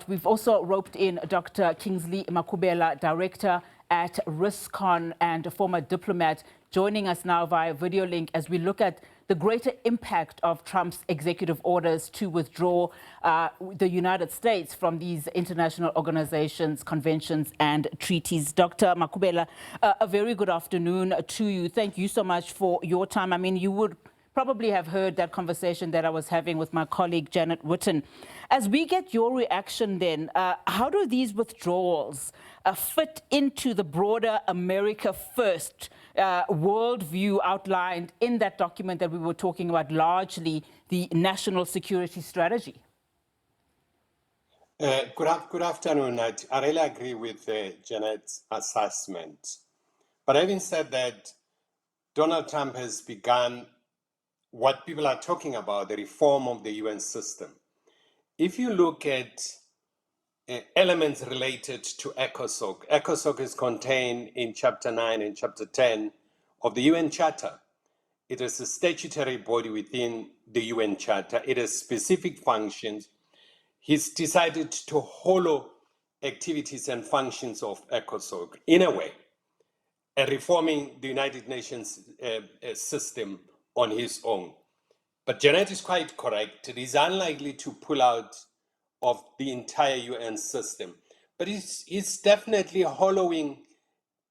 We've also roped in Dr. Kingsley Makhubela, Director at RiskRecon and Former Diplomat, joining us now via video link as we look at the greater impact of Trump's executive orders to withdraw the United States from these international organizations, conventions and treaties. Dr. Makhubela, a very good afternoon to you. Thank you so much for your time. I mean, you would probably have heard that conversation that I was having with my colleague Janet Witten. As we get your reaction then, how do these withdrawals fit into the broader America First worldview outlined in that document that we were talking about, largely the national security strategy? Good afternoon. I really agree with Janet's assessment. But having said that, Donald Trump has begun what people are talking about, the reform of the UN system. If you look at elements related to ECOSOC, ECOSOC is contained in Chapter 9 and Chapter 10 of the UN Charter. It is a statutory body within the UN Charter. It has specific functions. He's decided to hollow activities and functions of ECOSOC in a way, and reforming the United Nations system on his own. But Janet is quite correct. It is unlikely to pull out of the entire UN system. But he's definitely hollowing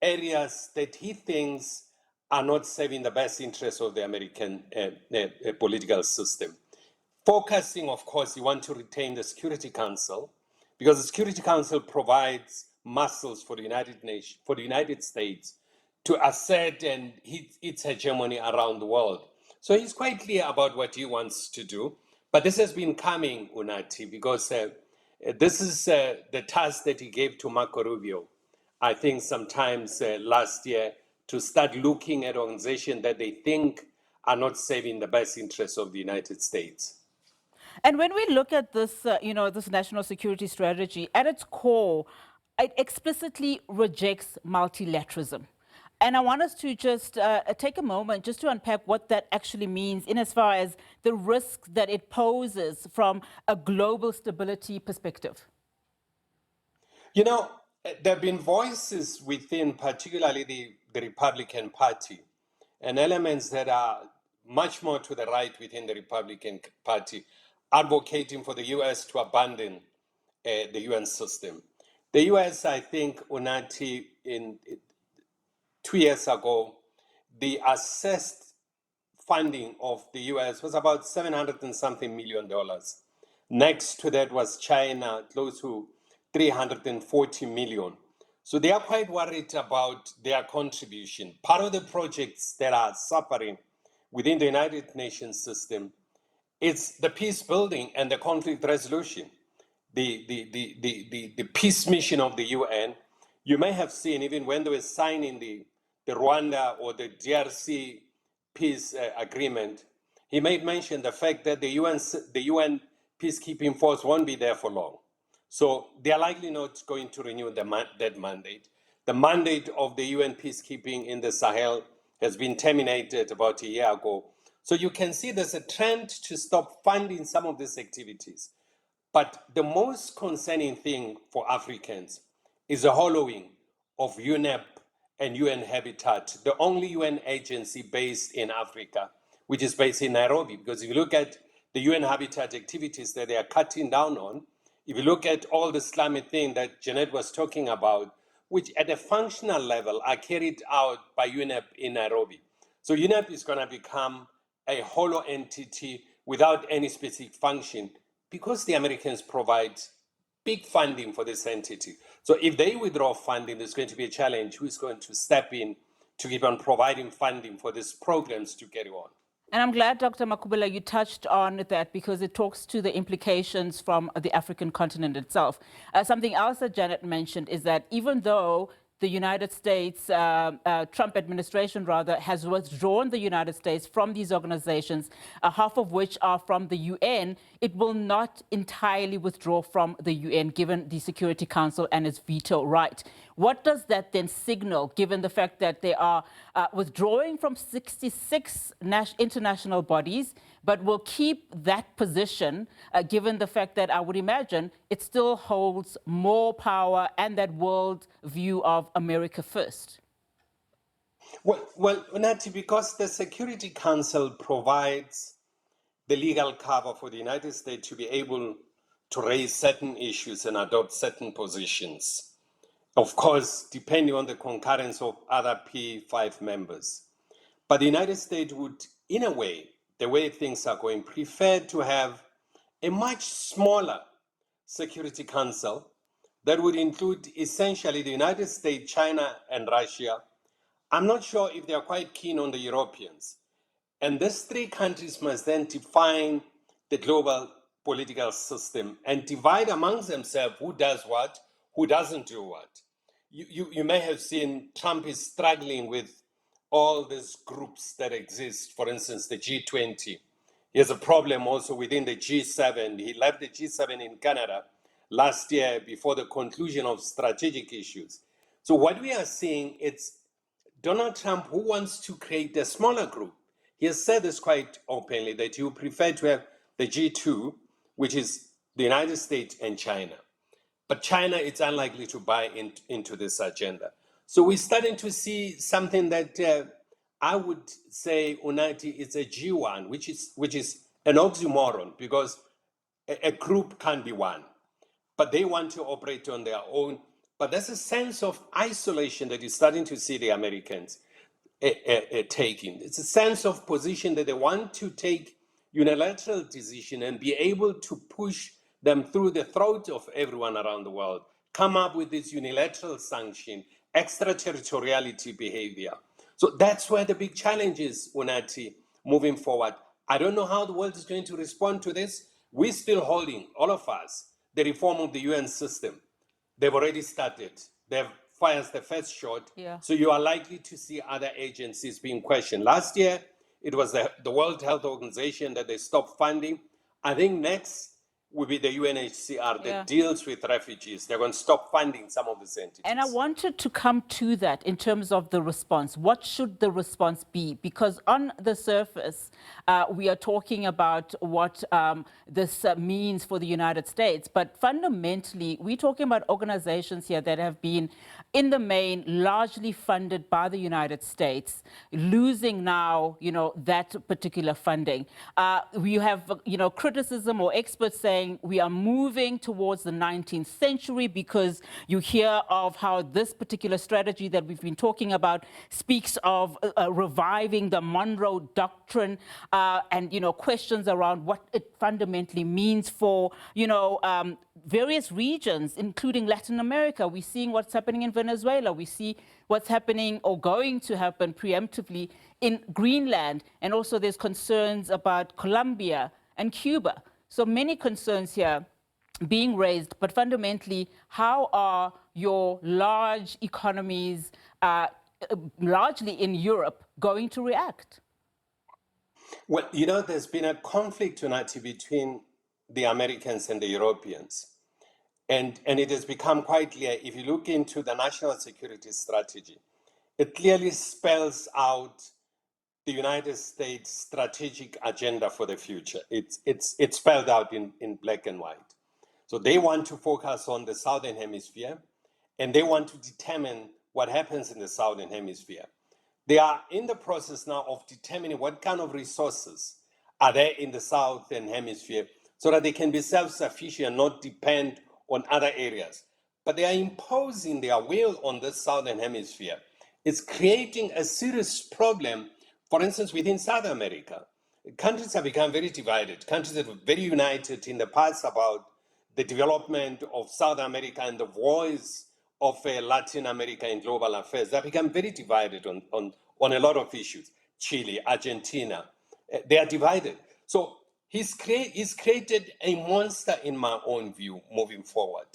areas that he thinks are not serving the best interests of the American political system. Focusing, of course, you want to retain the Security Council, because the Security Council provides muscles for the United States to assert and its hegemony around the world. So he's quite clear about what he wants to do. But this has been coming, Unati, because this is the task that he gave to Marco Rubio, I think sometimes last year, to start looking at organizations that they think are not serving the best interests of the United States. And when we look at this, this national security strategy, at its core, it explicitly rejects multilateralism. And I want us to just take a moment just to unpack what that actually means in as far as the risk that it poses from a global stability perspective. You know, there have been voices within particularly the Republican Party and elements that are much more to the right within the Republican Party advocating for the U.S. to abandon the UN system. The U.S., I think, Unati, 2 years ago, the assessed funding of the US was about $700 and something million. Next to that was China, close to $340 million. So they are quite worried about their contribution. Part of the projects that are suffering within the United Nations system is the peace building and the conflict resolution. The peace mission of the UN, you may have seen even when they were signing the Rwanda or the DRC peace agreement, he made mention the fact that the UN peacekeeping force won't be there for long. So they are likely not going to renew that mandate. The mandate of the UN peacekeeping in the Sahel has been terminated about a year ago. So you can see there's a trend to stop funding some of these activities. But the most concerning thing for Africans is the hollowing of UNEP and UN Habitat, the only UN agency based in Africa, which is based in Nairobi. Because if you look at the UN Habitat activities that they are cutting down on, if you look at all the slummy thing that Janet was talking about, which at a functional level are carried out by UNEP in Nairobi. So UNEP is going to become a hollow entity without any specific function because the Americans provide big funding for this entity. So if they withdraw funding, there's going to be a challenge. Who's going to step in to keep on providing funding for these programs to carry on? And I'm glad, Dr. Makhubela, you touched on that because it talks to the implications from the African continent itself. Something else that Janet mentioned is that even though the United States, Trump administration rather, has withdrawn the United States from these organizations, half of which are from the UN, it will not entirely withdraw from the UN given the Security Council and its veto right. What does that then signal, given the fact that they are withdrawing from 66 international bodies, but will keep that position, given the fact that I would imagine it still holds more power and that world view of America first? Well, Nati, because the Security Council provides the legal cover for the United States to be able to raise certain issues and adopt certain positions. Of course, depending on the concurrence of other P5 members. But the United States would, in a way, the way things are going, prefer to have a much smaller Security Council that would include essentially the United States, China, and Russia. I'm not sure if they are quite keen on the Europeans. And these three countries must then define the global political system and divide amongst themselves who does what, who doesn't do what. You may have seen Trump is struggling with all these groups that exist, for instance, the G20. He has a problem also within the G7. He left the G7 in Canada last year before the conclusion of strategic issues. So what we are seeing is Donald Trump, who wants to create a smaller group. He has said this quite openly, that he would prefer to have the G2, which is the United States and China. But China is unlikely to buy into this agenda. So we're starting to see something that I would say, Unati, is a G1, which is an oxymoron, because a group can't be one. But they want to operate on their own. But there's a sense of isolation that you're starting to see the Americans taking. It's a sense of position that they want to take unilateral decision and be able to push them through the throat of everyone around the world, come up with this unilateral sanction, extraterritoriality behavior. So that's where the big challenge is, Unati, moving forward. I don't know how the world is going to respond to this. We're still holding, all of us, the reform of the UN system. They've already started. They've fired the first shot. Yeah. So you are likely to see other agencies being questioned. Last year, it was the World Health Organization that they stopped funding. I think next will be the UNHCR that deals with refugees. They're going to stop funding some of these entities. And I wanted to come to that in terms of the response. What should the response be? Because on the surface, we are talking about what this means for the United States. But fundamentally, we're talking about organizations here that have been, in the main, largely funded by the United States, losing now, that particular funding. We have, criticism or experts saying we are moving towards the 19th century because you hear of how this particular strategy that we've been talking about speaks of reviving the Monroe Doctrine and, questions around what it fundamentally means for, various regions, including Latin America. We're seeing what's happening in Venezuela. We see what's happening or going to happen preemptively in Greenland. And also there's concerns about Colombia and Cuba. So many concerns here being raised, but fundamentally, how are your large economies, largely in Europe, going to react? Well, there's been a conflict tonight between the Americans and the Europeans. And it has become quite clear, if you look into the national security strategy, it clearly spells out the United States strategic agenda for the future. It's spelled out in black and white. So they want to focus on the Southern Hemisphere, and they want to determine what happens in the Southern Hemisphere. They are in the process now of determining what kind of resources are there in the Southern Hemisphere so that they can be self-sufficient and not depend on other areas. But they are imposing their will on the Southern Hemisphere. It's creating a serious problem. For instance, within South America, countries have become very divided. Countries that were very united in the past about the development of South America and the voice of Latin America in global affairs. They have become very divided on a lot of issues. Chile, Argentina, they are divided. So he's created a monster, in my own view, moving forward.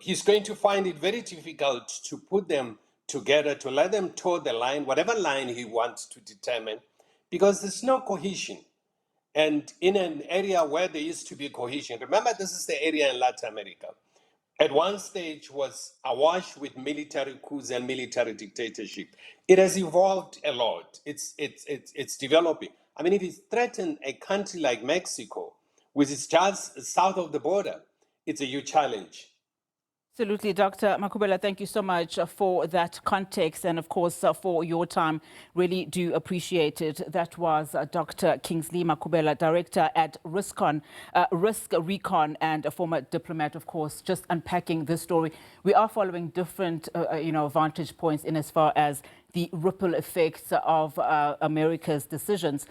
He's going to find it very difficult to put them together, to let them toe the line, whatever line he wants to determine, because there's no cohesion. And in an area where there used to be cohesion, remember this is the area in Latin America, at one stage was awash with military coups and military dictatorship. It has evolved a lot. It's developing. I mean, if he threatens a country like Mexico, which is just south of the border, it's a huge challenge. Absolutely, Dr. Makhubela, thank you so much for that context and, of course, for your time. Really do appreciate it. That was Dr. Kingsley Makhubela, Director at RiskRecon and a former diplomat, of course, just unpacking this story. We are following different, vantage points in as far as the ripple effects of America's decisions.